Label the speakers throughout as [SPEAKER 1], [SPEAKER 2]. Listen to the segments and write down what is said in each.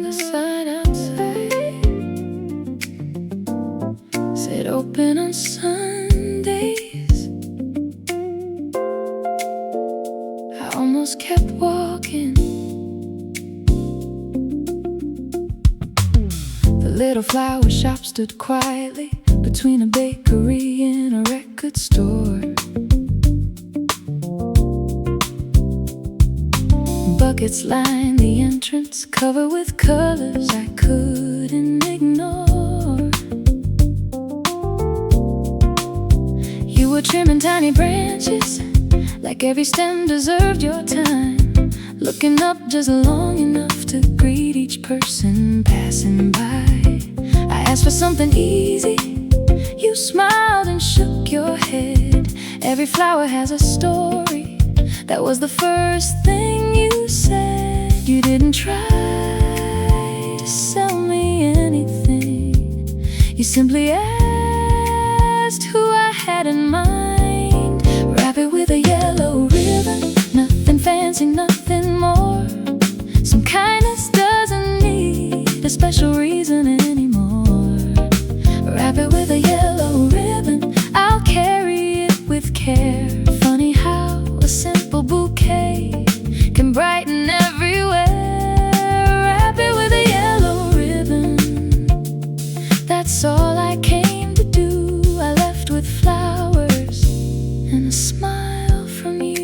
[SPEAKER 1] The sign outside said open on Sundays. I almost kept walking. The little flower shop stood quietly between a bakery and a record store. Buckets lined the entrance, covered with colors I couldn't ignore. You were trimming tiny branches, like every stem deserved your time. Looking up just long enough to greet each person passing by. I asked for something easy, you smiled and shook your head. Every flower has a story, that was the first thing you said. You didn't try to sell me anything, you simply asked who I had in mind. Wrap it with a yellow ribbon, nothing fancy, nothing more. Some kindness doesn't need a special reason anymore. Wrap it with a yellow ribbon, I'll carry it with care. Funny how a simple bouquet can brighten everywhere. Wrap it with a yellow ribbon, that's all I came to do. I left with flowers and a smile from you.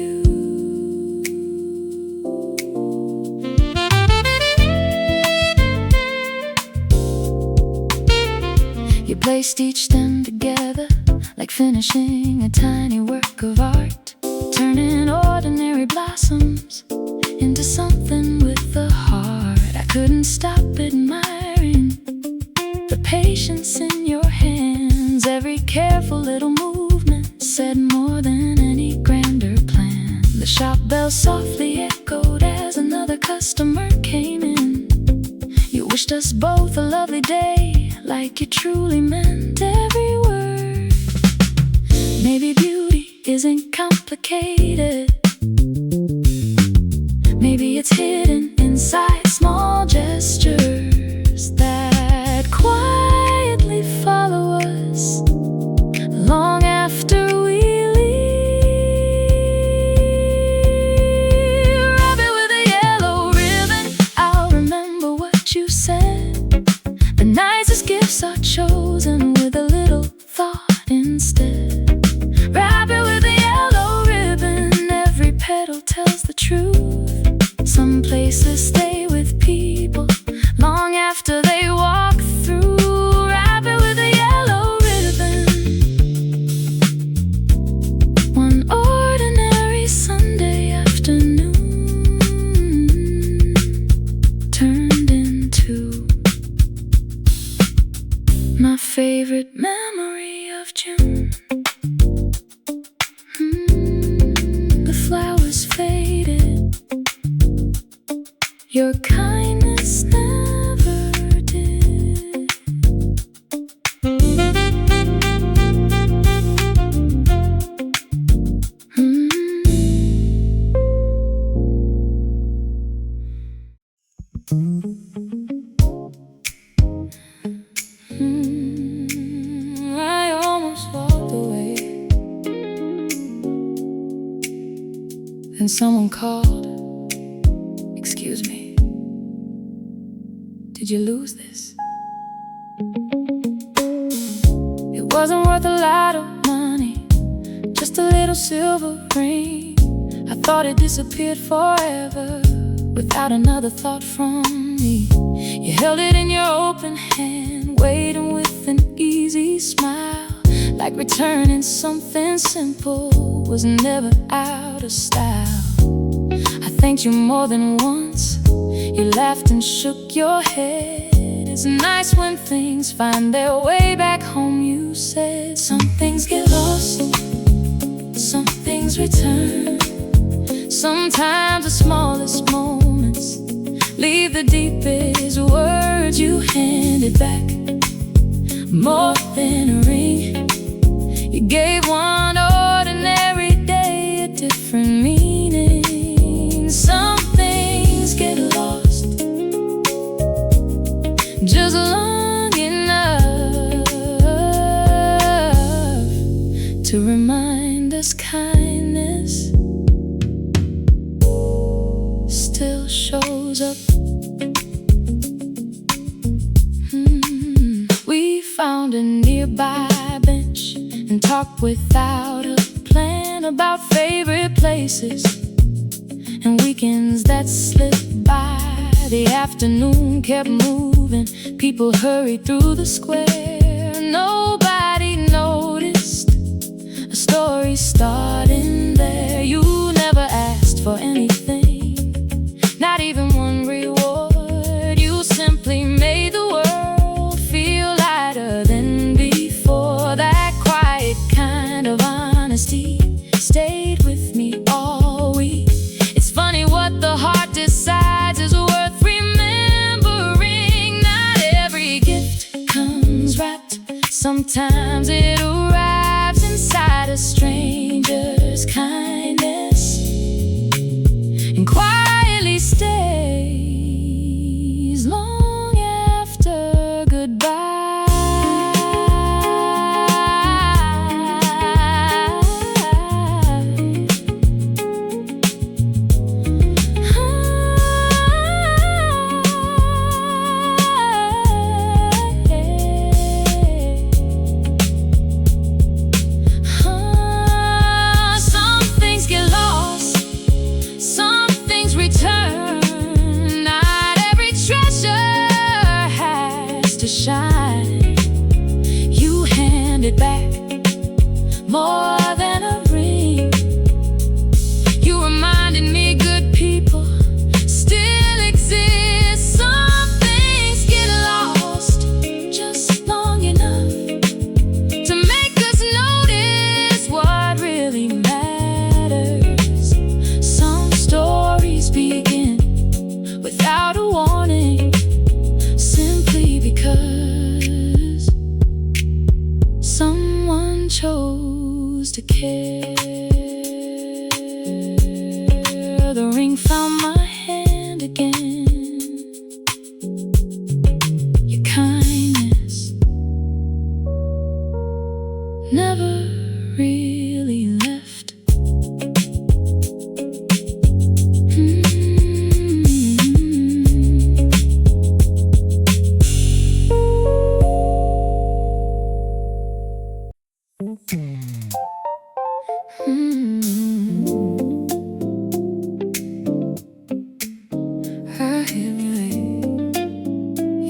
[SPEAKER 1] You placed each stem together like finishing a tiny work of art, turning ordinary blossoms into something with a heart. I couldn't stop admiring the patience in your hands. Every careful little movement said more than any grander plan. The shop bell softly echoed as another customer came in. You wished us both a lovely day, like you truly meant every word. Maybe beauty isn't complicated, maybe it's hidden inside small gestures that quietly follow us long after we leave. Wrap it with a yellow ribbon, I'll remember what you said. The nicest gifts are chosen with a little thought instead. Wrap it with a yellow ribbon, every petal tells the truth. Some places stay with people long after they walk through. Wrap it with a yellow ribbon. One ordinary Sunday afternoon turned into my favorite memory of June. The flowers faded, your kindness never did. I almost walked away, and someone called. Excuse me, did you lose this? It wasn't worth a lot of money, just a little silver ring. I thought it disappeared forever without another thought from me. You held it in your open hand, waiting with an easy smile, like returning something simple was never out of style. I thanked you more than once, you laughed and shook your head. It's nice when things find their way back home, you said. Some things get lost, some things return. Sometimes the smallest moments leave the deepest words. You handed back more than a ring. You gave one ordinary day a different meaning. comes up. We found a nearby bench and talked without a plan about favorite places and weekends that slipped by. The afternoon kept moving, people hurried through the square. Nobody noticed a story starting there. You never asked for anything, not even one reward. You simply made the world feel lighter than before. That quiet kind of honesty stayed with me all week. It's funny what the heart decides is worth remembering. Not every gift comes wrapped. Sometimes it arrives inside a stranger's kindness and quietly stays long after goodbye. Shine, you hand it back more than a ring. You reminded me good people still exist. Some things get lost just long enough to make us notice what really matters. Some stories begin without a warning, simply because someone chose to care. The ring found my hand again. Your kindness never really left.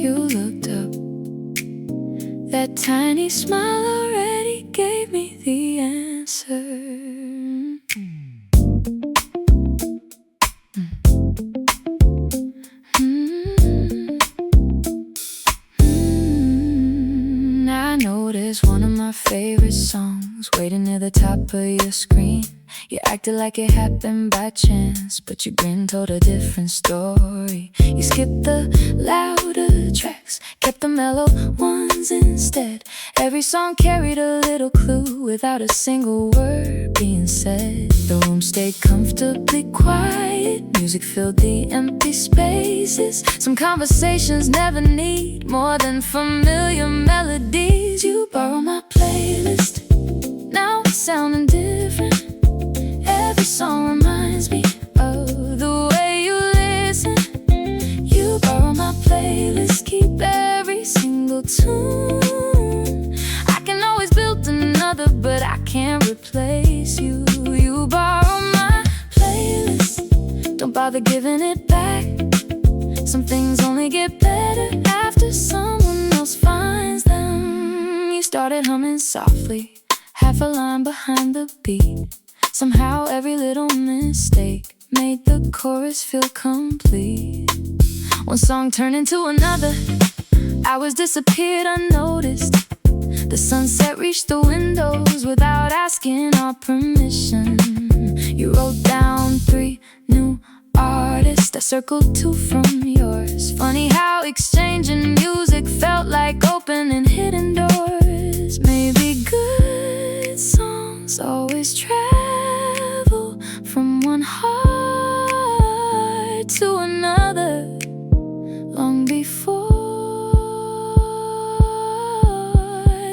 [SPEAKER 1] You looked up. That tiny smile already gave me the answer. I noticed one of my favorite songs waiting near the top of your screen. You acted like it happened by chance, but your grin told a different story. You skipped the louder tracks, kept the mellow ones instead. Every song carried a little clue without a single word being said. The room stayed comfortably quiet, music filled the empty spaces. Some conversations never need more than familiar melodies. You borrow my playlist, now it's sounding different. Every song reminds me of the way you listen. You borrow my playlist, keep every single tune. I can always build another, but I can't replace you. You borrow my playlist, don't bother giving it back. Some things only get better after someone else finds them. You started humming softly, half a line behind the beat. Somehow every little mistake made the chorus feel complete. One song turned into another, hours disappeared unnoticed. The sunset reached the windows without asking our permission. You wrote down 3 new artists, I circled 2 from yours. Funny how exchanging music felt like opening hidden doors. Maybe good songs always travel from one heart to another long before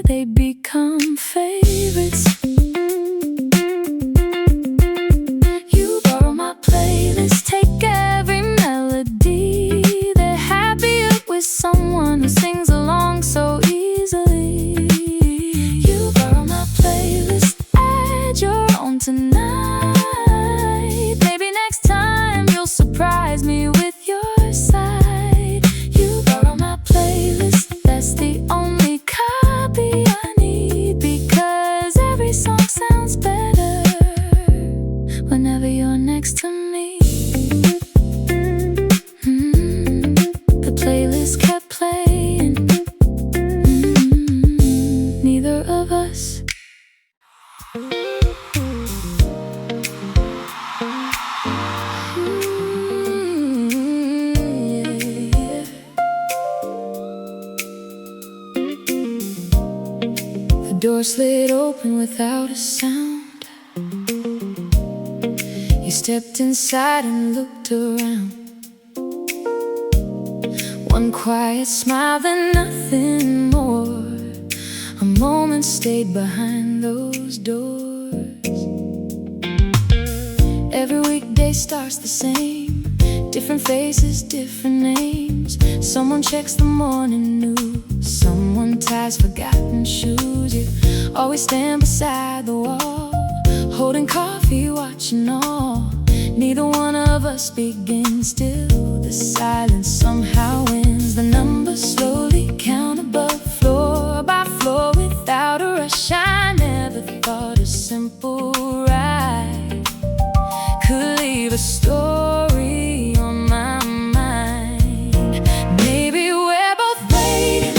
[SPEAKER 1] they become favorites. You borrow my playlist, take every melody next to me. The playlist kept playing. Neither of us. The door slid open without a sound. You stepped inside and looked around. One quiet smile, then nothing more. A moment stayed behind those doors. Every weekday starts the same. Different faces, different names. Someone checks the morning news. Someone ties forgotten shoes. You always stand beside the wall, holding coffee, watching all. Neither one of us begins. Still the silence somehow wins. The numbers slowly count above, floor by floor, without a rush. I never thought a simple ride could leave a story on my mind. Maybe we're both waiting,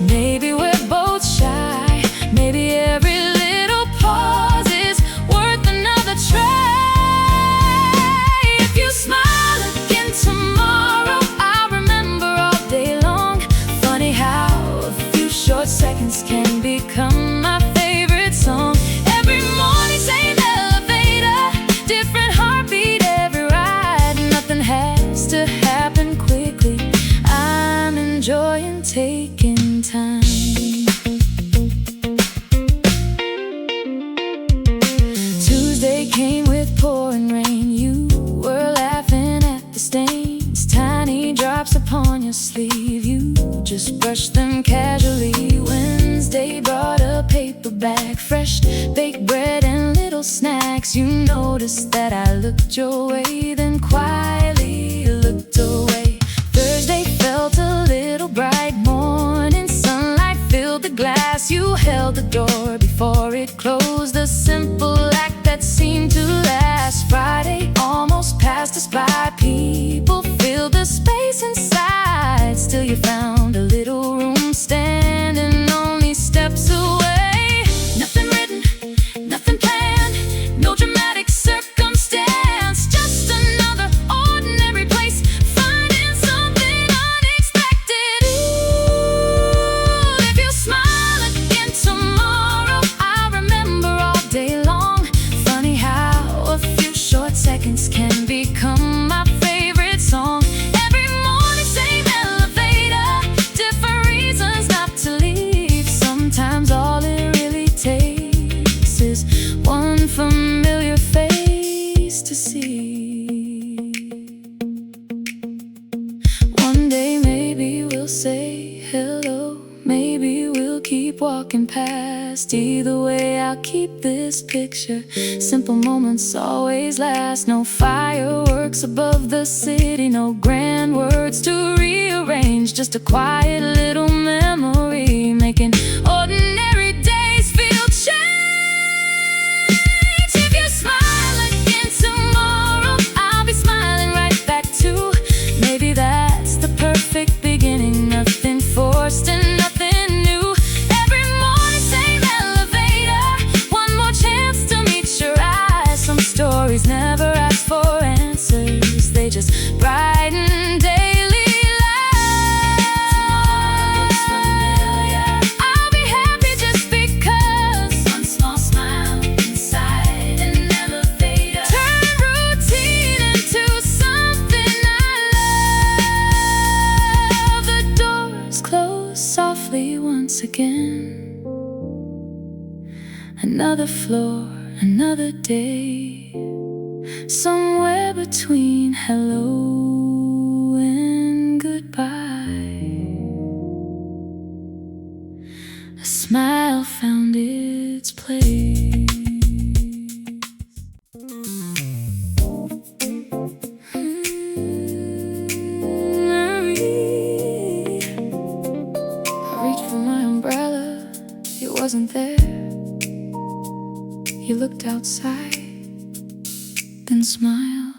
[SPEAKER 1] maybe we're both shy. Maybe every little pause is worth another try. If you smile again tomorrow, I'll remember all day long. Funny how a few short seconds can become my favorite song. Every morning, same elevator, different heartbeat every ride. Nothing has to happen quickly. I'm enjoying taking time. Tuesday came with pouring rain. You were laughing at the stains, tiny drops upon your sleeve. You just brushed them casually. Wednesday brought a paper bag, fresh baked bread and little snacks. You noticed that I looked your way, then quietly looked away. Thursday felt a little bright. Morning sunlight filled the glass. You held the door before it closed, a simple act that seemed to last. Friday almost passed us by. People filled the space inside. Still you found a little room, standing only steps away. Nothing written, nothing planned, no dramatic circumstance. Just another ordinary place, finding something unexpected. Ooh, if you smile again tomorrow, I'll remember all day long. Funny how a few short seconds can become my favorite song. Every morning, same elevator, different reasons not to leave. Sometimes all it really takes is one familiar face to see. One day maybe we'll say hello, maybe we'll keep walking past. Either way, I'll keep this picture. Simple moments always last. No fireworks above the city, no grand words to rearrange. Just a quiet little memory, making ordinary days feel changed. If you smile again tomorrow, I'll be smiling right back too. Maybe that's the perfect beginning. Nothing forced and nothing new. Every morning, same elevator, one more chance to meet your eyes. Some stories never ask for answers, they just brighten daily lives. I'll be happy just because one small smile inside an elevator turn routine into something I love. The doors close softly once again. Another floor, another day. Somewhere between hello and goodbye, a smile found its place. I reached for my umbrella, it wasn't there. You looked outside, then smiled.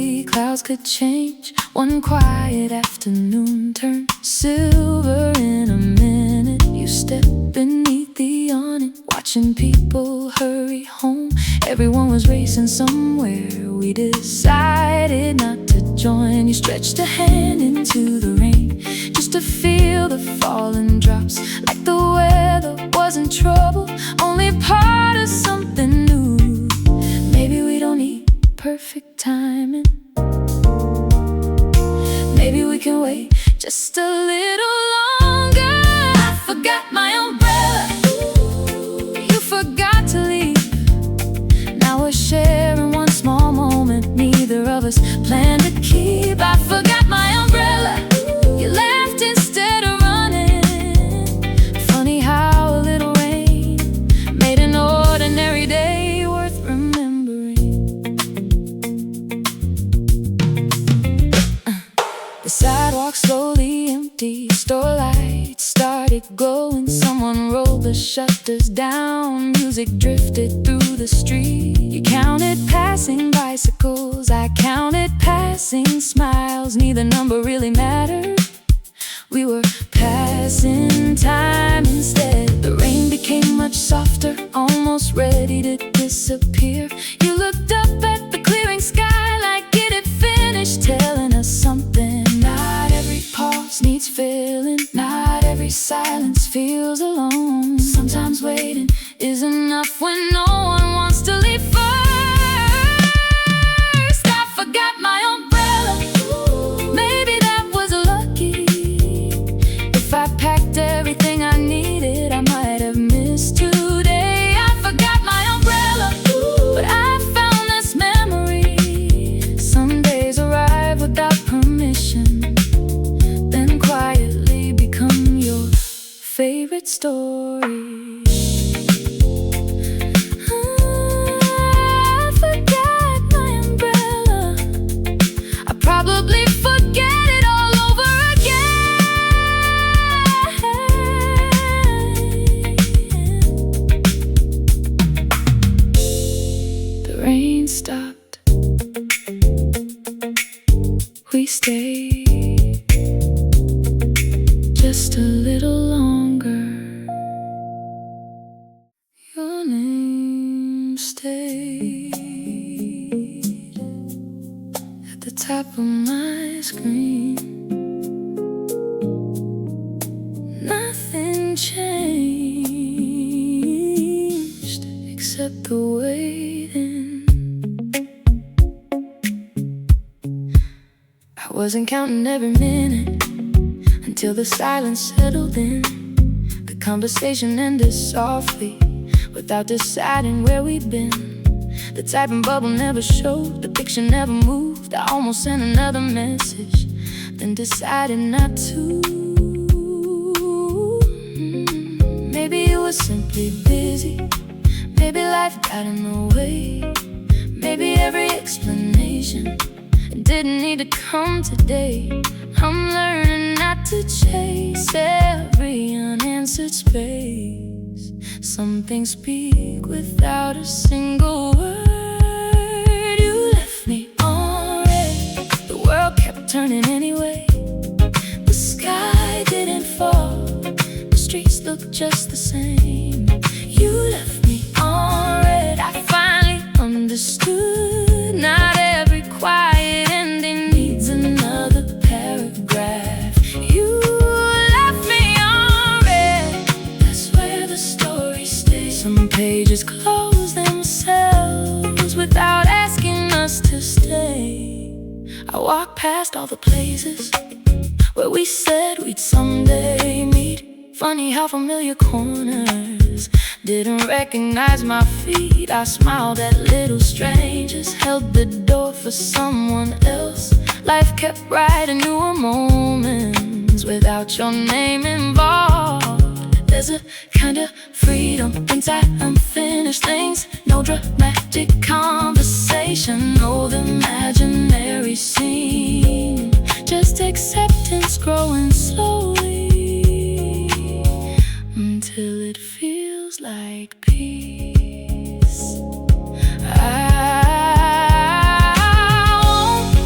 [SPEAKER 1] only clouds could change. One quiet afternoon turned silver in a minute. You stepped beneath the awning, watching people hurry home. Everyone was racing somewhere. We decided not to join. You stretched a hand into the rain just to feel the falling drops, like the weather wasn't trouble, only part of something new. Maybe we don't need perfect timing. Maybe we can wait just a little longer. I forgot my umbrella. You forgot to leave. Now we're sharing one small moment neither of us planned to keep. I forgot my umbrella. You left instead of running. Funny how a little rain made an ordinary day worth remembering. The sidewalk slowly empty, store lights started glowing. Someone rolled the shutters down, music drifted through the street. You counted passing bicycles, I counted passing smiles. Neither number really mattered. We were passing time instead. The rain became much softer, almost ready to disappear. You looked up at the clearing sky like it had finished telling us something. Not every pause needs filling, not every silence feels alone. Sometimes waiting is enough when no one wants to leave first. I forgot my umbrella. Maybe that was lucky. If I packed everything I needed, I might have missed today. I forgot my umbrella, but I found this memory. Some days arrive without permission, then quietly become your favorite story. I forgot my umbrella. I probably forget it all over again. The rain stopped. We stayed just a little longer. Your name stayed at the top of my screen. Nothing changed except the waiting. I wasn't counting every minute until the silence settled in. The conversation ended softly without deciding where we'd been. The typing bubble never showed, the picture never moved. I almost sent another message, then decided not to. Maybe you were simply busy, maybe life got in the way. Maybe every explanation didn't need to come today. I'm learning not to chase every unanswered space. Some things speak without a single word. You left me on red. The world kept turning anyway. The sky didn't fall, the streets looked just the same. You left me on red. I finally understood. Not every quiet ending needs another paragraph. You left me on red. That's where the story stays. Some pages close themselves without asking us to stay. I walk past all the places where we said we'd someday meet. Funny how familiar corners didn't recognize my feet. I smiled at little strangers, held the door for someone else. Life kept writing newer moments without your name involved. There's a kind of freedom inside unfinished things. No dramatic conversation, no imaginary scene. Just acceptance growing slowly until it feels like peace. I won't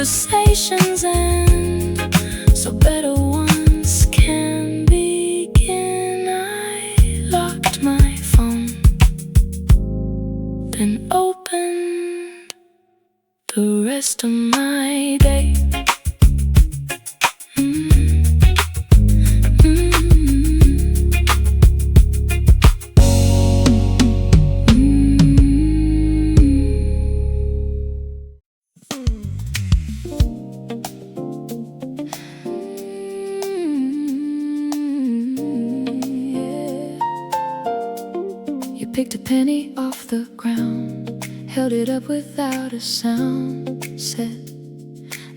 [SPEAKER 1] conversations end, so better ones can begin. I locked my phone, then opened the rest of my day. Picked a penny off the ground, held it up without a sound, said,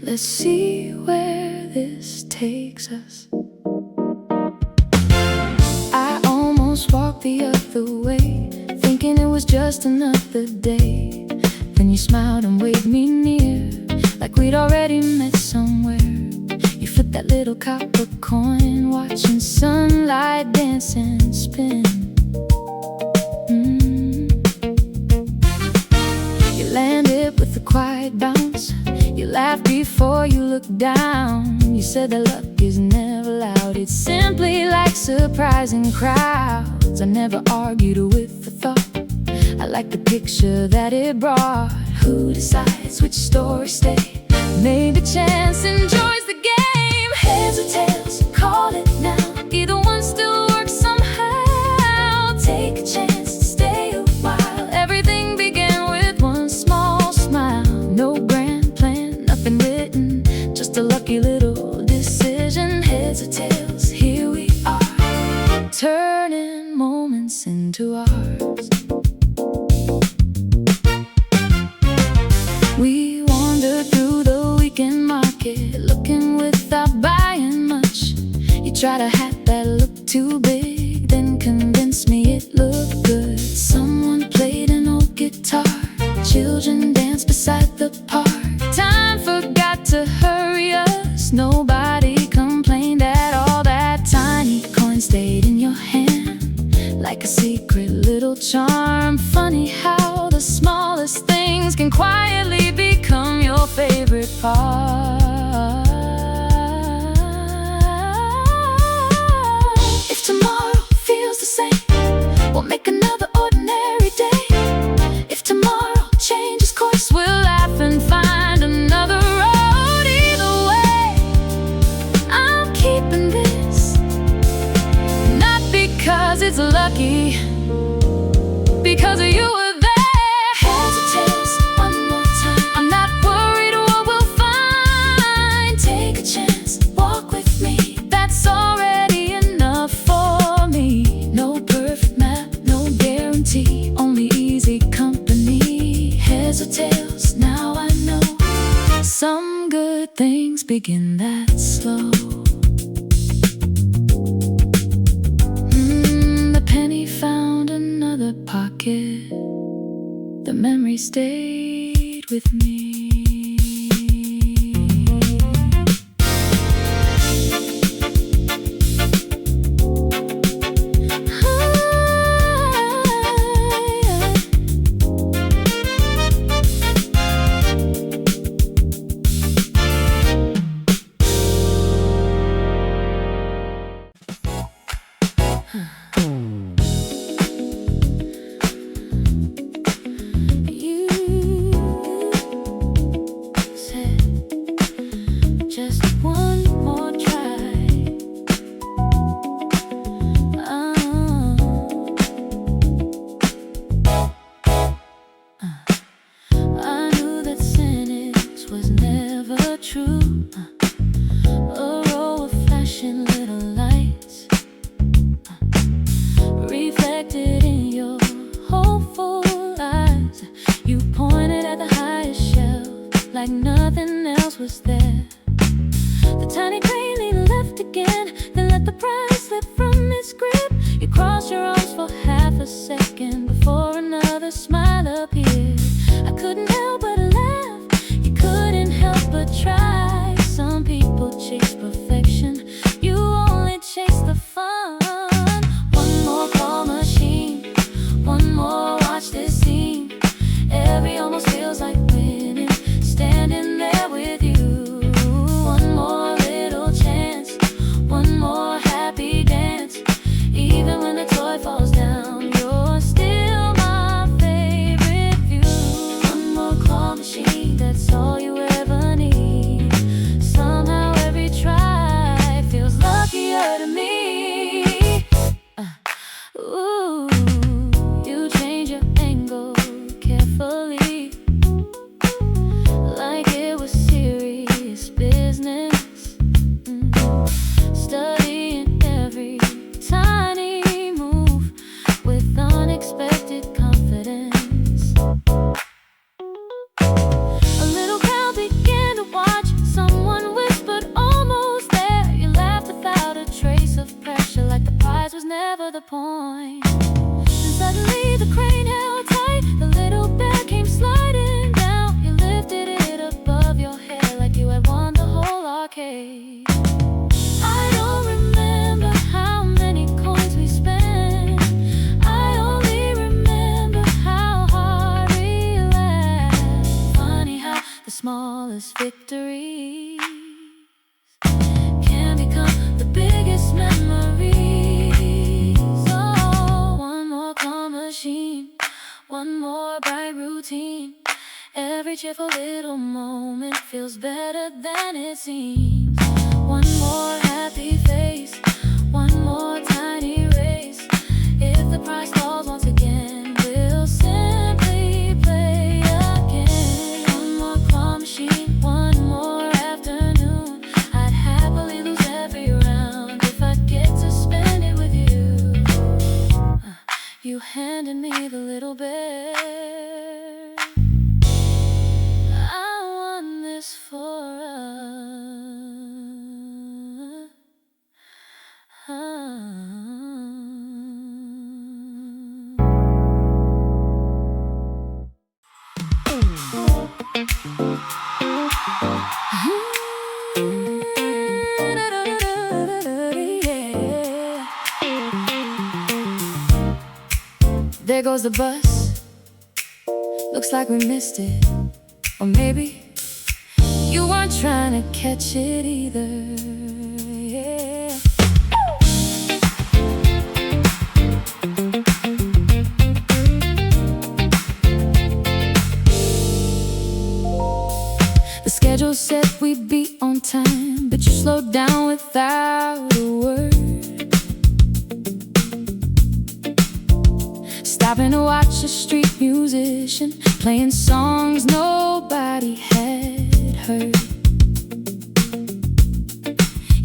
[SPEAKER 1] let's see where this takes us. I almost walked the other way, thinking it was just another day. Then you smiled and waved me near, like we'd already met somewhere. You flipped that little copper coin, watching sunlight dance and spin. Landed with a quiet bounce. You laughed before you looked down. You said that luck is never loud, it's simply like surprising crowds. I never argued with the thought, I like the picture that it brought. Who decides which stories stay? Maybe chance enjoys the game. Heads or tails, call it now. Either one still works somehow. Take a chance to stay a while. Everything began with one small smile. No grand plan, nothing written, just a lucky little decision. Heads or tails, here we are, turning moments into ours. We wandered through the weekend market, looking without buying much. You tried a hat that looked too big, then convinced me it looked good. Someone played an old guitar, children danced beside the park. Time forgot to hurry us, nobody complained at all. That tiny coin stayed in your hand, like a secret little charm. Funny how the smallest things can quietly become your favorite part. If tomorrow feels the same, we'll make another ordinary day. If tomorrow changes course, we'll laugh and find another road. Either way, I'm keeping this, not because it's lucky, because you were there. Heads or tails, one more time. I'm not worried what we'll find. Take a chance, walk with me, that's already enough for me. No perfect map, no guarantee, only easy company. Heads or tails, now I know some good things begin that slow. The penny found another pocket, the memory stayed with me. Like nothing else was there. The tiny green needle left again, then let the prize slip from its grip. You crossed your arms for half a second before another smile appeared. I couldn't help but laugh, you couldn't help but try. Some people chase perfection, you only chase the fun. One more call machine, one more watch this scene. Every almost feels like winning, standing there with you. smallest victories can become the biggest memories. Oh, one more calm machine, one more bright routine. Every cheerful little moment feels better than it seems. One more happy face, one more tiny race. If the price falls once again, we'll simply play again. One more claw machine, one more afternoon. I'd happily lose every round if I get to spend it with you. You handed me the little bear. I won this for us. There goes the bus. Looks like we missed it. Or maybe you weren't trying to catch it either. Yeah. The schedule said we'd be on time, but you slowed down without a word. Stopping to watch a street musician playing songs nobody had heard.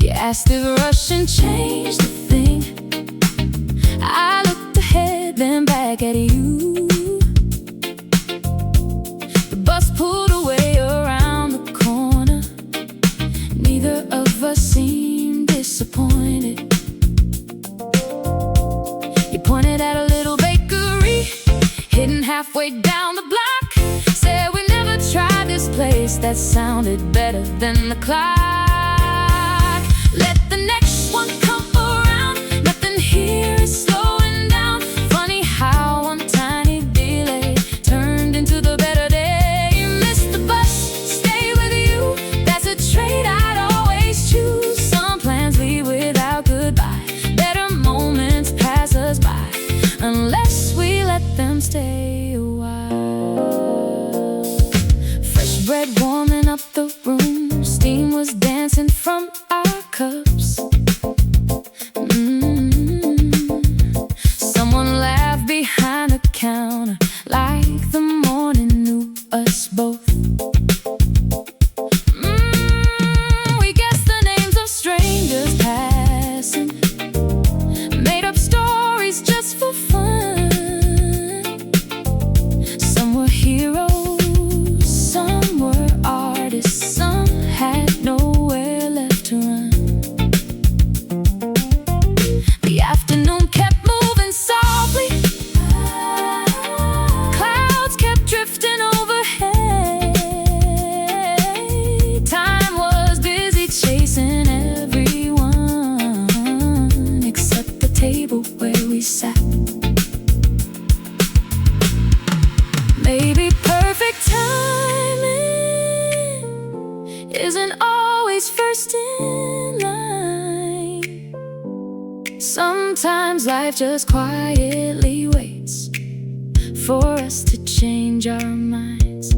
[SPEAKER 1] You asked if Russian changed a thing. I looked ahead, then back at you. The bus pulled away around the corner. Neither of us seemed disappointed. You pointed at a little bakery hidden halfway down the block. Said we never tried this place that sounded better than the clock. Let the next one come around. Nothing here is slowing down. Funny how one tiny delay turned into the better day. Missed the bus, stay with you. That's a trait I'd always choose. Some plans leave without goodbye. Better moments pass us by unless we let them stay a while. Fresh bread warming up the room. Steam was dancing from our cups. Someone laughed behind the counter like the morning knew us both. We guessed the names of strangers passing. Made up stories just for fun. Some were heroes, some were artists, some had nowhere left to run. The afternoon kept moving softly. Clouds kept drifting overhead. Time was busy chasing everyone except the table where we sat. Maybe perfect timing isn't always first in line. Sometimes life just quietly waits for us to change our minds.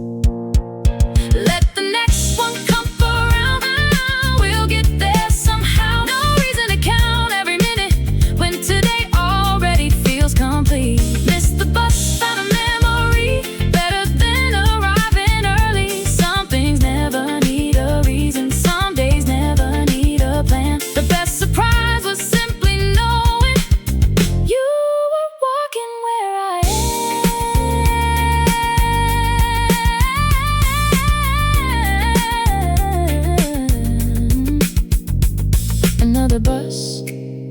[SPEAKER 1] Let the next one come around. We'll get there somehow. No reason to count every minute when today already feels complete. Missed the bus, found a memory better than arriving early. Some things never need a reason. Some days never need a plan. The best surprise was simply knowing you were walking where I am. Another bus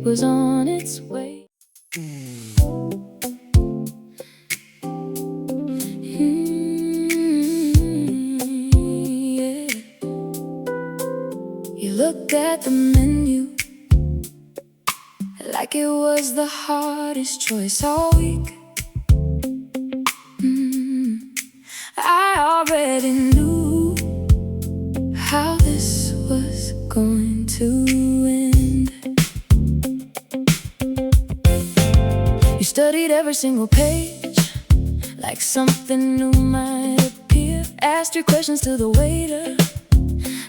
[SPEAKER 1] was on its way. Yeah. You looked at the menu like it was the hardest choice all week. I already knew to end. You studied every single page like something new might appear. Asked your questions to the waiter,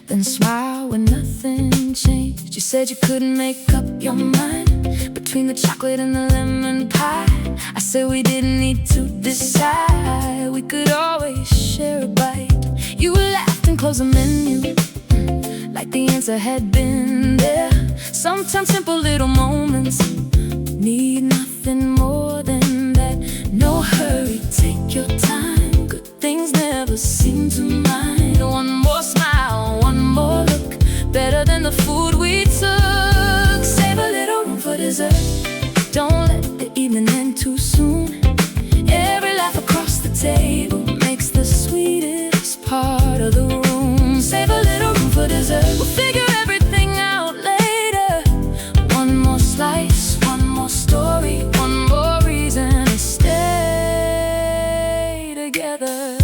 [SPEAKER 1] then smiled when nothing changed. You said you couldn't make up your mind between the chocolate and the lemon pie. I said we didn't need to decide, we could always share a bite. You laughed and closed the menu like the answer had been there. Sometimes simple little moments need nothing more than that. No hurry, take your time. Good things never seem to mind. One more smile, one more look, better than the food we took. Save a little room for dessert, don't let the evening end too soon. Every laugh across the table makes the sweetest part of the room. Save a little room for dessert, we'll figure everything out later. One more slice, one more story, one more reason to stay together.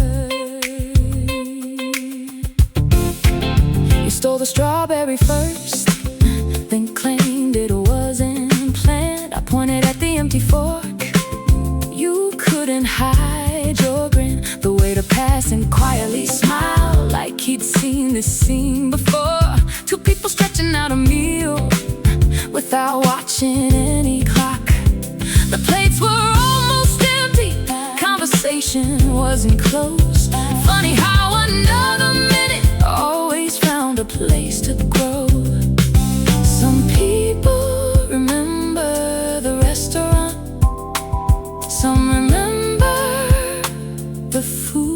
[SPEAKER 1] You stole the strawberry first, then claimed it wasn't planned. I pointed at the empty fork, you couldn't hide your grin. The waiter passed and quietly smiled like he'd seen this scene before. Two people stretching out a meal without watching any clock. The plates were almost empty, conversation wasn't close. Funny how another minute always found a place to grow. Some people remember the restaurant, some remember the food.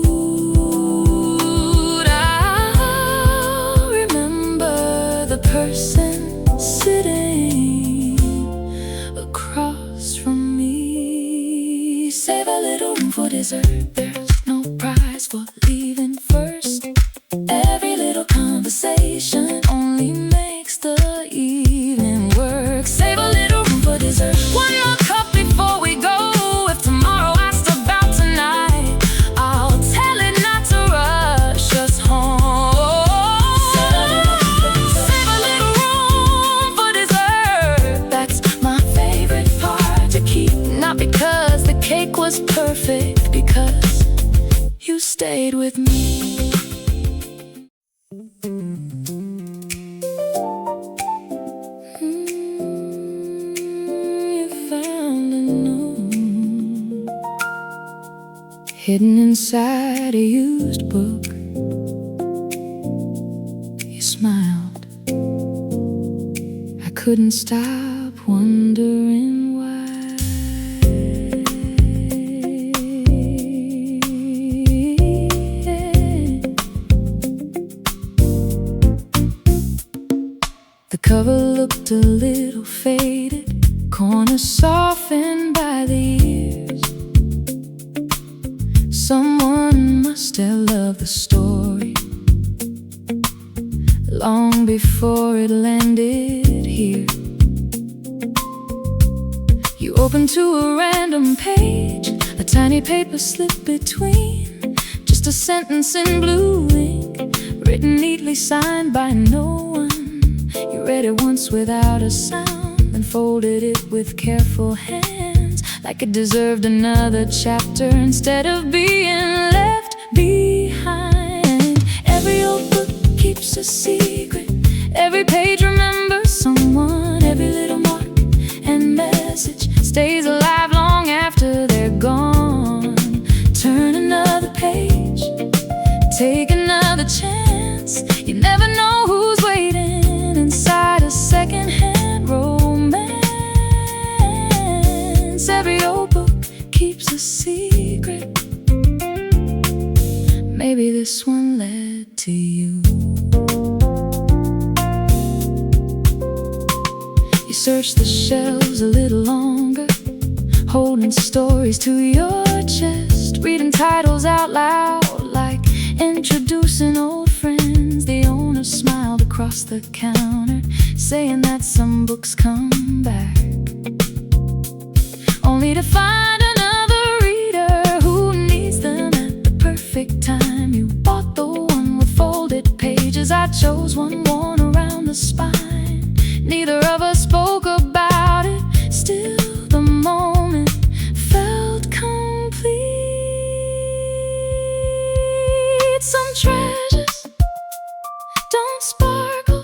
[SPEAKER 1] I'll remember the person sitting across from me. Save a little room for dessert, there's no prize for leaving first. Every little conversation only makes the evening work. Save a little room for dessert, one more cup before we go. If tomorrow asked about tonight, I'll tell it not to rush us home. Save a little room for dessert, that's my favorite part to keep. Not because the cake was perfect, because you stayed with me. You found a note hidden inside a used book. You smiled, I couldn't stop wondering why. The cover looked a little faded, corners softened by the years. Someone must have loved the story long before it landed here. You opened to a random page, a tiny paper slip between, just a sentence in blue ink, written neatly, signed by no one. You read it once without a sound, then folded it with careful hands, like it deserved another chapter instead of being left behind. Every old book keeps a secret, every page remembers someone, every little mark and message stays alive long after they're gone. Turn another page, take another chance, you never know who's waiting inside a second-hand romance. Every old book keeps a secret, maybe this one led to you. You searched the shelves a little longer, holding stories to your chest, reading titles out loud like introducing old friends. The owner smiled across the counter, saying that some books come back, only to find another reader who needs them at the perfect time. You bought the one with folded pages, I chose one worn around the spine. Neither of us spoke about it. Still the moment felt complete. Some treasures don't sparkle,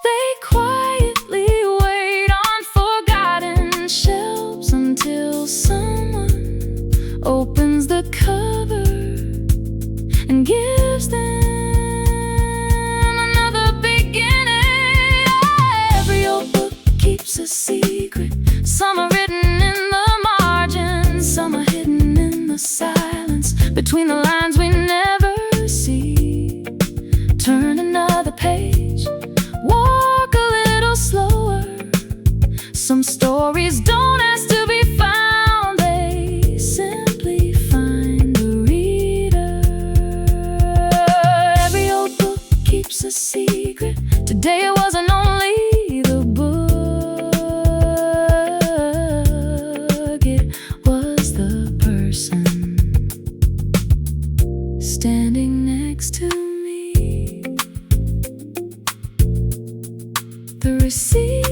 [SPEAKER 1] they quietly wait on forgotten shelves until someone opens the cover and gives them another beginning. Every old book keeps a secret. Some are written in the margins, some are hidden in the silence between the lines we never see. Turn another page, walk a little slower. Some stories don't ask to be found, they simply find the reader. Every old book keeps a secret. Today it wasn't only the book, it was the person standing next to me. The receipt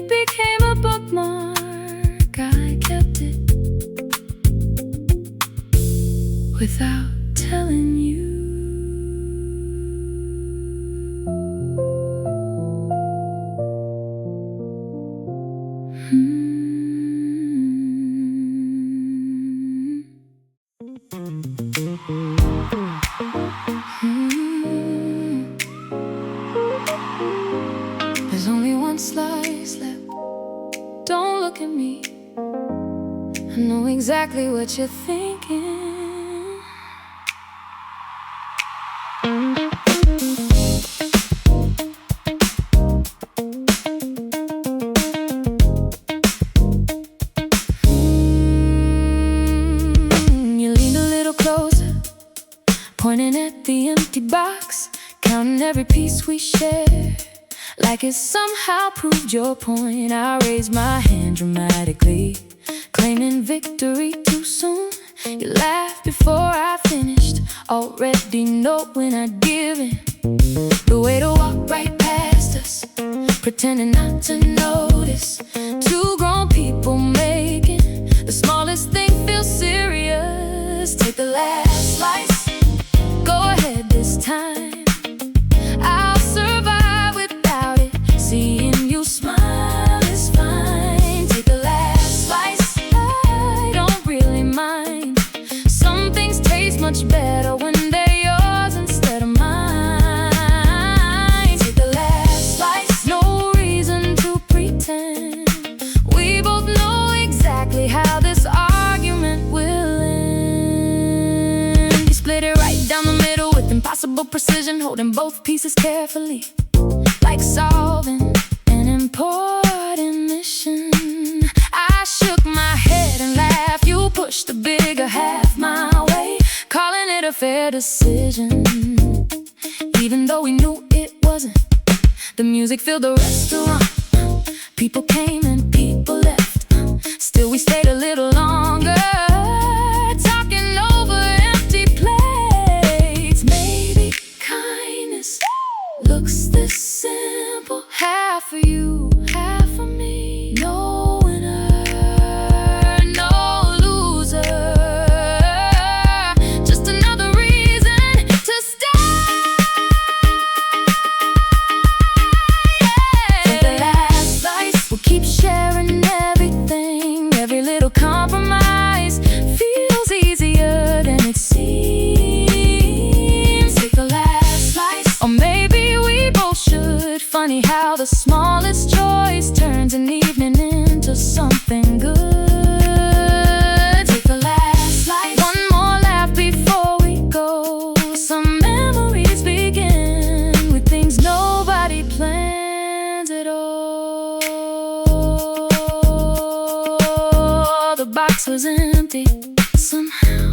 [SPEAKER 1] became a bookmark. I kept it without telling you. There's only one slice left. Don't look at me, I know exactly what you're thinking. You leaned a little closer, pointing at the empty box, counting every piece we share, like it somehow proved your point. I raised my hand dramatically, claiming victory too soon. You laughed before I finished, already knowing I'd given. The way to walk right past us, pretending not to notice. Two grown people making the smallest thing feel serious. Take the last slice, go ahead this time. I'll survive without it. Seeing you smile is fine. Take the last slice, I don't really mind. Some things taste much better when they're yours instead of mine. Take the last slice, no reason to pretend. We both know exactly how this argument will end. You split it right down the middle with impossible precision, holding both pieces carefully, like solving an important mission. I shook my head and laughed. You pushed the bigger half my way, calling it a fair decision, even though we knew it wasn't. The music filled the restaurant, people came and people left. Still we stayed a little longer, talking over empty plates. Maybe kindness looks this simple, half for you, half for me. No winner, no loser, just another reason to stay. Take the last slice, we'll keep sharing everything. Every little compromise feels easier than it seems. Take the last slice, or maybe we both should. Funny how the smallest choice turns an evening into something good. Take the last slice, one more laugh before we go. Some memories begin with things nobody plans at all. The box was empty somehow.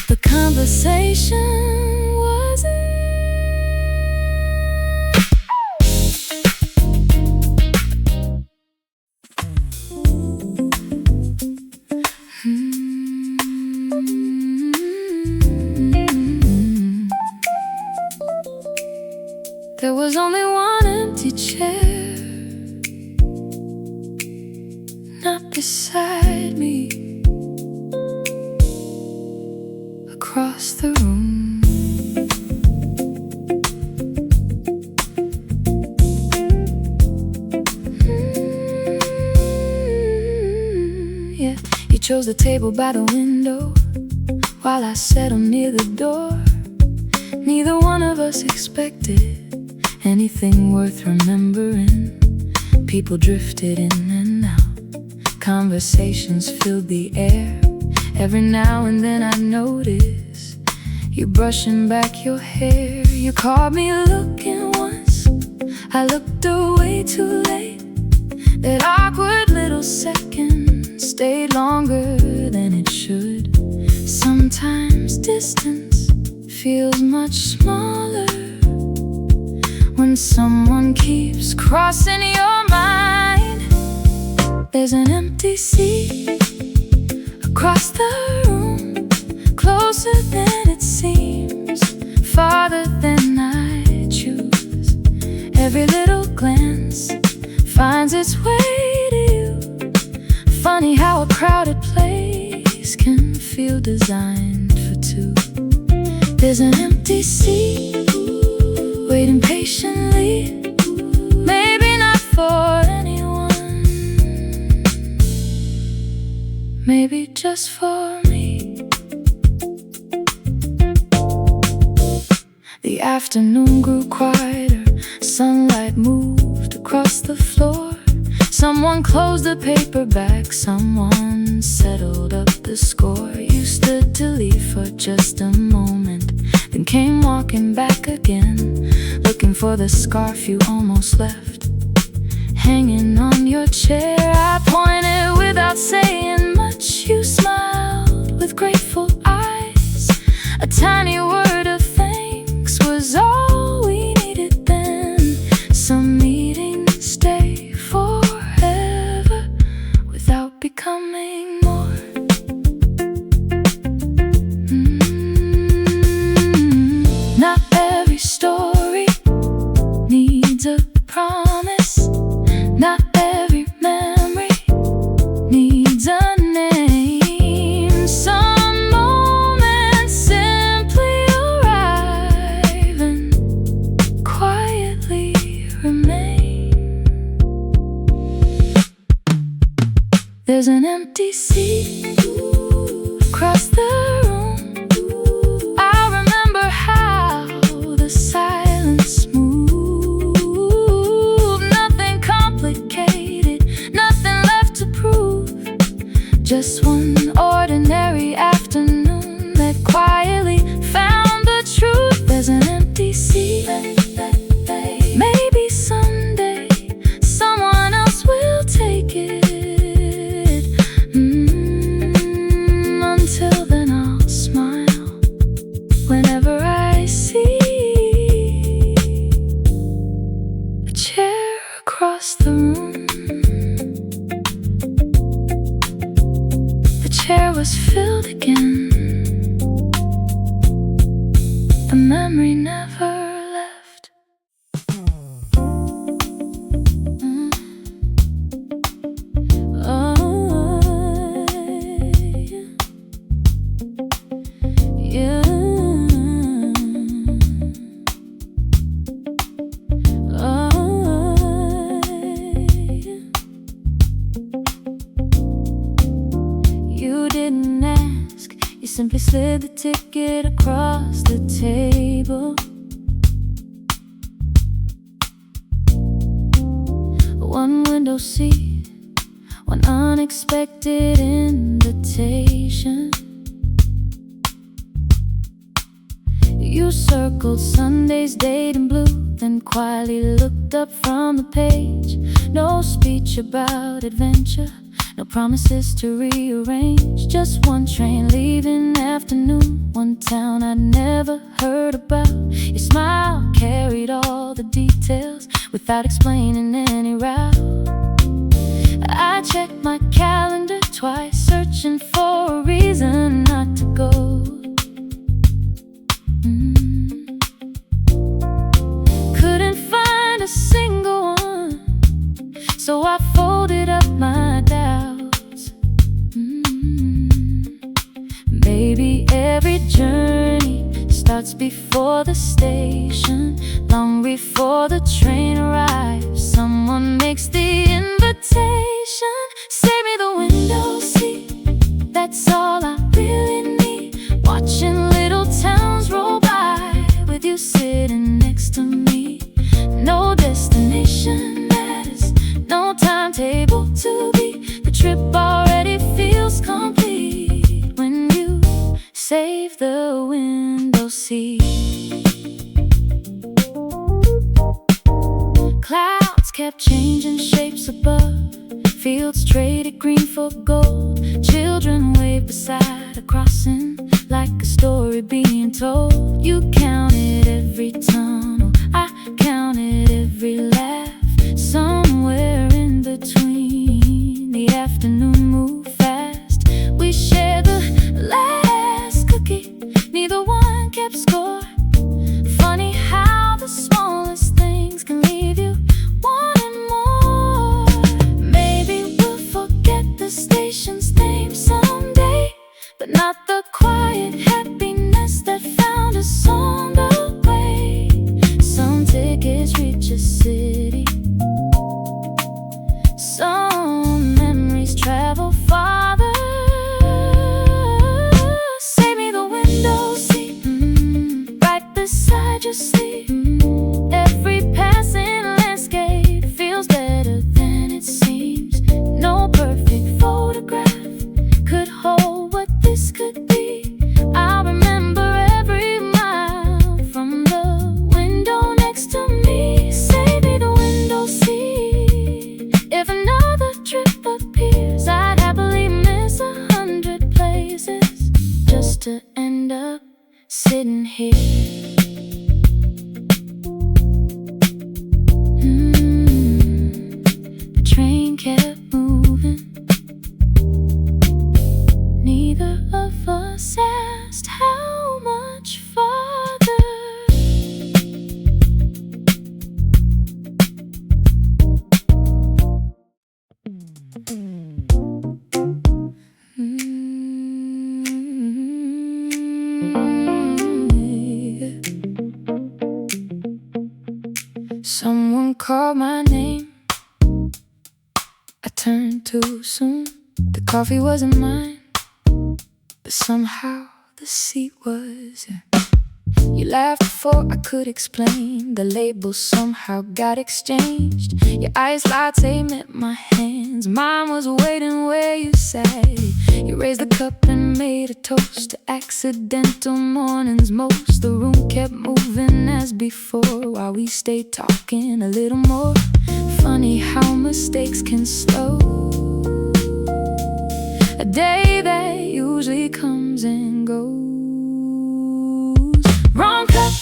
[SPEAKER 1] The conversation wasn't. There was only one empty chair, not beside me, across the room. Yeah, you chose the table by the window while I settled near the door. Neither one of us expected anything worth remembering. People drifted in and out, conversations filled the air. Every now and then I notice you brushing back your hair. You caught me looking once, I looked away too late. That awkward little second stayed longer than it should. Sometimes distance feels much smaller when someone keeps crossing your mind. There's an empty seat across the room, closer than it seems, farther than I choose. Every little glance finds its way to you. Funny how a crowded place can feel designed for two. There's an empty seat, waiting patiently, maybe not for anyone, maybe just for me. The afternoon grew quieter, sunlight moved across the floor. Someone closed the paperback, someone settled up the score. You stood to leave for just a moment, then came walking back again, looking for the scarf you almost left hanging on your chair. I pointed without saying much. You smiled with grateful eyes. A tiny word of thanks was all we needed then. Some meetings stay forever without becoming more. Not every story needs a promise. Not every memory needs a name. Some moments simply arrive and quietly remain. There's an empty seat across the room. I remember how the silence moved. Nothing complicated, nothing left to prove. Just one ordinary afternoon that quietly found the truth. There's an empty seat. Maybe someday someone else will take it. Until then I'll smile whenever I see a chair across the room. The chair was filled again. The memory never left. Yeah. You didn't ask, you simply slid the ticket across the table. One window seat, one unexpected invitation. You circled Sunday's date in blue, then quietly looked up from the page. No speech about adventure, no promises to rearrange. Just one train leaving afternoon, one town I'd never heard about. Your smile carried all the details without explaining any route. I checked my calendar twice, searching for a reason not to go. Couldn't just before the station, long before the train arrives. Someone makes the invitation. Save me the window seat, that's all I really need. Watching little towns roll by with you sitting next to me. No destination matters, no timetable to beat. The trip already feels complete when you save the window seat. Clouds kept changing shapes above, fields traded green for gold. Children waved beside a crossing like a story being told. You counted every tunnel, I counted every laugh. Somewhere in between, the afternoon moved fast. We shared the last cookie, neither one kept score. Funny how the smallest things can leave you wanting more. Maybe we'll forget the station's name someday, but not the quiet happiness that found us on the way. Some tickets reach a city, some memories travel farther. Save me the window seat, right beside your sleep. Every passing landscape feels better than it seems. No perfect photograph could hold what this could be. I'll remember every mile from the window next to me. Save me the window seat. If another trip appears, I'd happily miss 100 places just to end up sitting here. The train kept moving, neither of us asked how much farther. Someone called my name, I turned too soon. The coffee wasn't mine, but somehow the seat was. You laughed before I could explain. The labels somehow got exchanged. Your iced latte met my hands, mine was waiting where you sat. You raised the cup and made a toast to accidental mornings most. The room kept moving as before while we stayed talking a little more. Funny how mistakes can slow a day that usually comes and goes. Wrong cup,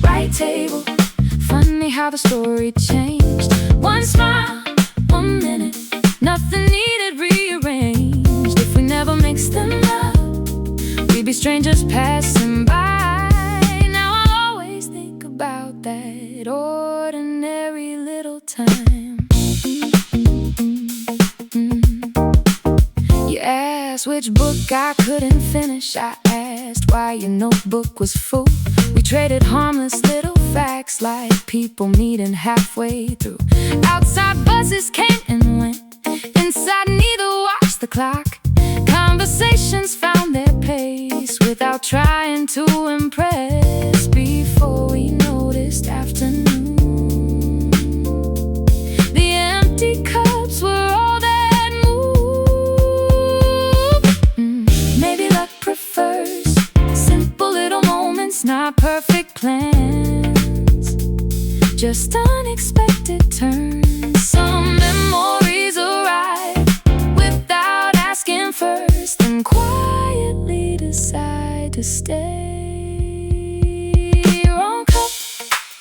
[SPEAKER 1] right table. Funny how the story changed. One smile, 1 minute, nothing needed rearranged. If we never mixed them up, we'd be strangers passing by. Now I always think about that ordinary little time. You asked which book I couldn't finish. I asked why your notebook was full. We traded harmless little facts like people meeting halfway through. Outside buses came and went, inside neither watched the clock. Conversations found their pace without trying to impress. Before we noticed afternoon, the empty cups were all that moved. Maybe luck prefers simple little moments, not perfect plans, just unexpected turns. Some memories arrive without asking first, and quietly decide to stay. Wrong cup,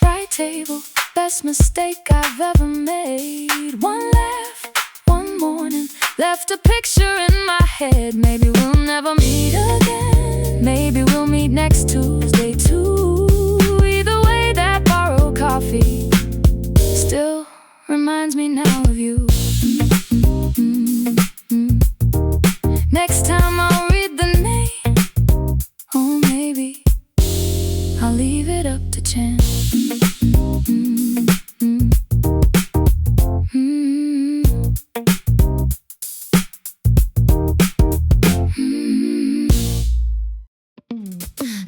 [SPEAKER 1] right table, best mistake I've ever made. One laugh, one morning, left a picture in my head. Maybe we'll never meet again. Maybe we'll meet next Tuesday too. Either way, that borrowed coffee still reminds me now of you. Next time I'll read the name, oh maybe I'll I'll leave it up to chance.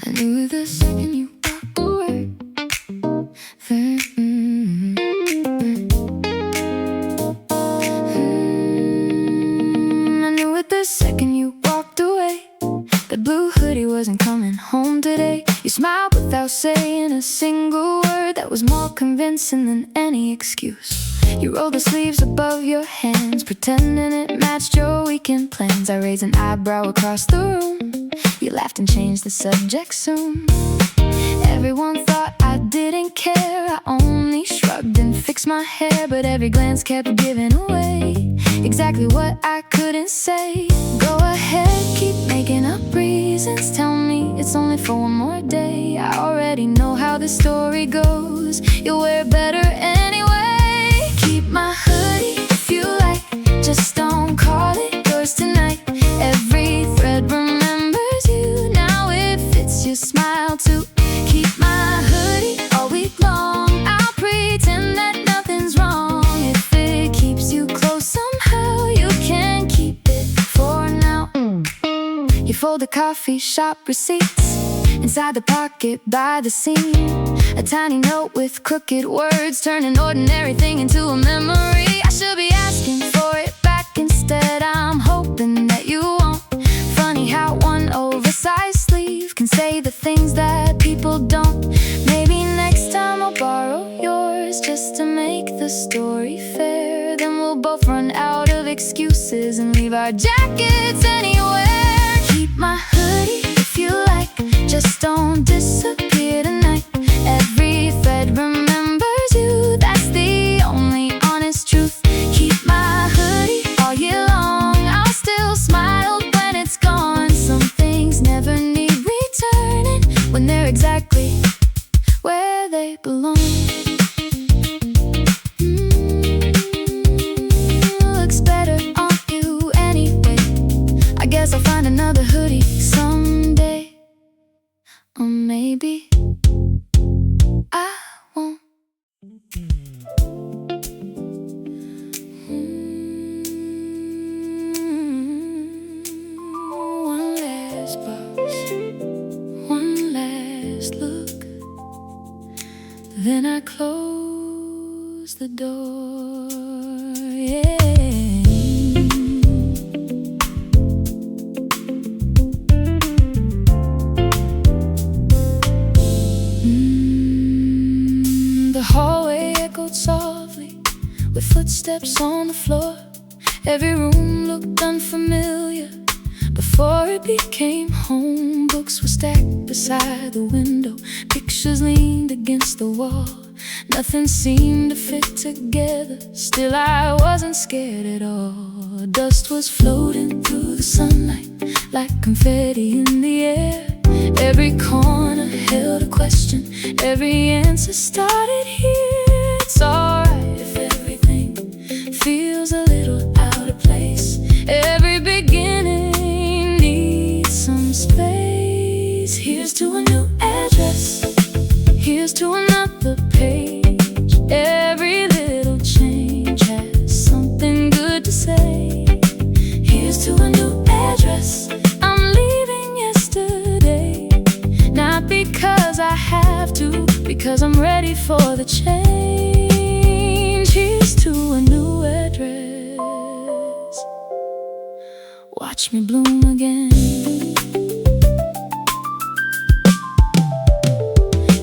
[SPEAKER 1] I knew the second you walked away. I knew it the second you walked away. The blue hoodie wasn't coming home today. You smiled without saying a single word that was more convincing than any excuse. You rolled the sleeves above your hands, pretending it matched your weekend plans. I raised an eyebrow across the room. You laughed and changed the subject soon. Everyone thought I didn't care. I only shrugged and fixed my hair, but every glance kept giving away exactly what I couldn't say. Go ahead, keep making up reasons. Tell me it's only for one more day. I already know how the story goes. You'll wear better anyway. Keep my hoodie if you like, just don't call it yours tonight. Every thread remembers you, now it fits your smile too. Keep my hoodie all week long. I'll pretend that nothing's wrong. If it keeps you close somehow, you can keep it for now. You fold the coffee shop receipts inside the pocket by the seam. A tiny note with crooked words, turn an ordinary thing into a memory. I should be asking for it back instead. I'm hoping that you won't. Funny how one oversized sleeve can say the things that people don't. Maybe next time I'll borrow yours just to make the story fair. Then we'll both run out of excuses and leave our jackets anywhere. Keep my hoodie if you like, just don't disappear tonight. Every thread remembers you, that's the only honest truth. Keep my hoodie all year long. I'll still smile when it's gone. Some things never need returning when they're exactly where they belong. Looks better on you anyway. I guess I'll find another hoodie someday. Or maybe I won't. One last pause, one last look, then I close the door. Yeah. The hallway echoed softly with footsteps on the floor. Every room looked unfamiliar before it became home. Books were stacked beside the window, pictures leaned against the wall. Nothing seemed to fit together, still I wasn't scared at all. Dust was floating through the sunlight like confetti in the air. Every corner held a question, every answer started here. It's alright if everything feels a little out of place. Every beginning needs some space. Here's to a new address, here's to another page. Every little change has something good to say. Here's to a new address, I'm leaving yesterday. Not because I have to, because I'm ready for the change. Here's to a new address. Watch me bloom again.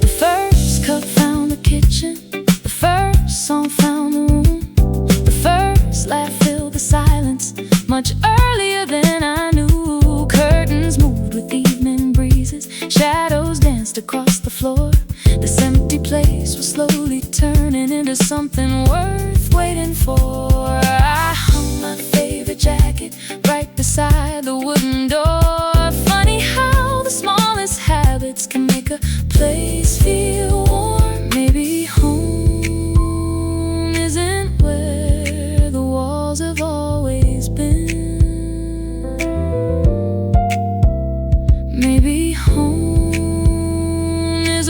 [SPEAKER 1] The first cup found the kitchen, the first song found the room, the first laugh filled the silence much earlier than I knew. Curtains moved with evening breezes, shadows danced across the floor. This empty place was slowly turning into something worth waiting for. I hung my favorite jacket right beside the wooden door. Funny how the smallest habits can make a place feel warm. Maybe home isn't where the walls have always been. Maybe home is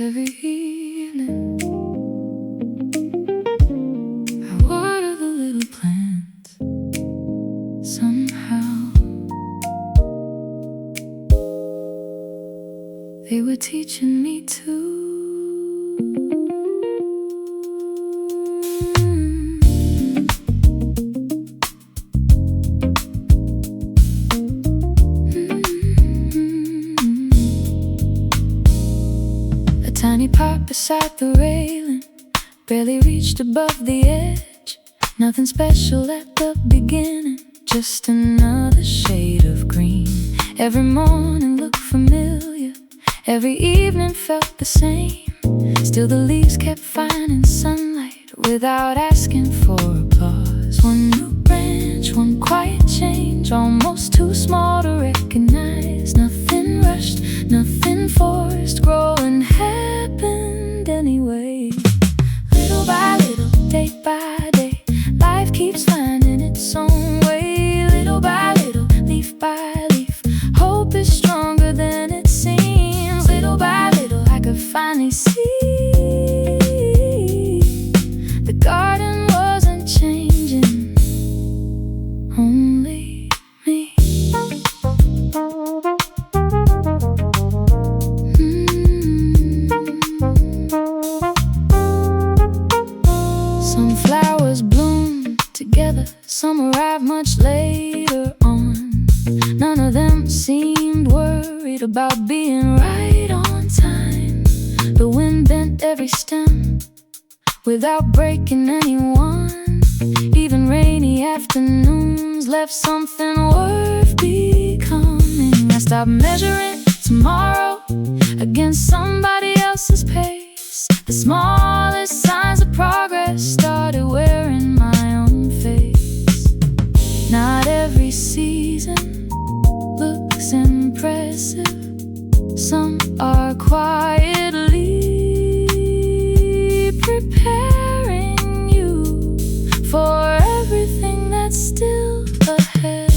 [SPEAKER 1] every evening. I water the little plants somehow. They were teaching me to tiny pot beside the railing, barely reached above the edge. Nothing special at the beginning, just another shade of green. Every morning looked familiar, every evening felt the same. Still the leaves kept finding sunlight without asking for applause. One new branch, one quiet change, almost too small to recognize. Nothing rushed, nothing forced, growing happened anyway. Little by little, day by day, life keeps finding its own way. Little by little, leaf by leaf, hope is stronger than it seems. Little by little, I could finally see the garden wasn't changing, only me. Some flowers bloom together, some arrive much later on. None of them seemed worried about being right on time. The wind bent every stem without breaking anyone. Even rainy afternoons left something worth becoming. I stopped measuring tomorrow against somebody else's pace. The smallest signs of progress started wearing my own face. Not every season looks impressive. Some are quietly preparing you for everything that's still ahead.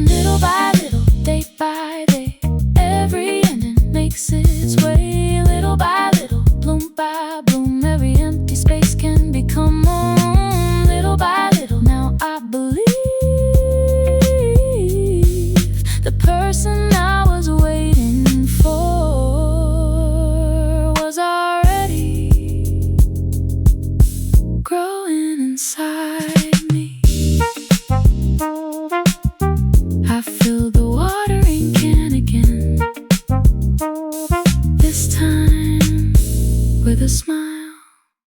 [SPEAKER 1] Little by little, day by day, every ending makes its way. Little by little, bloom by bloom, every empty space can become room. Little by little, now I believe the person I was waiting for was already growing inside.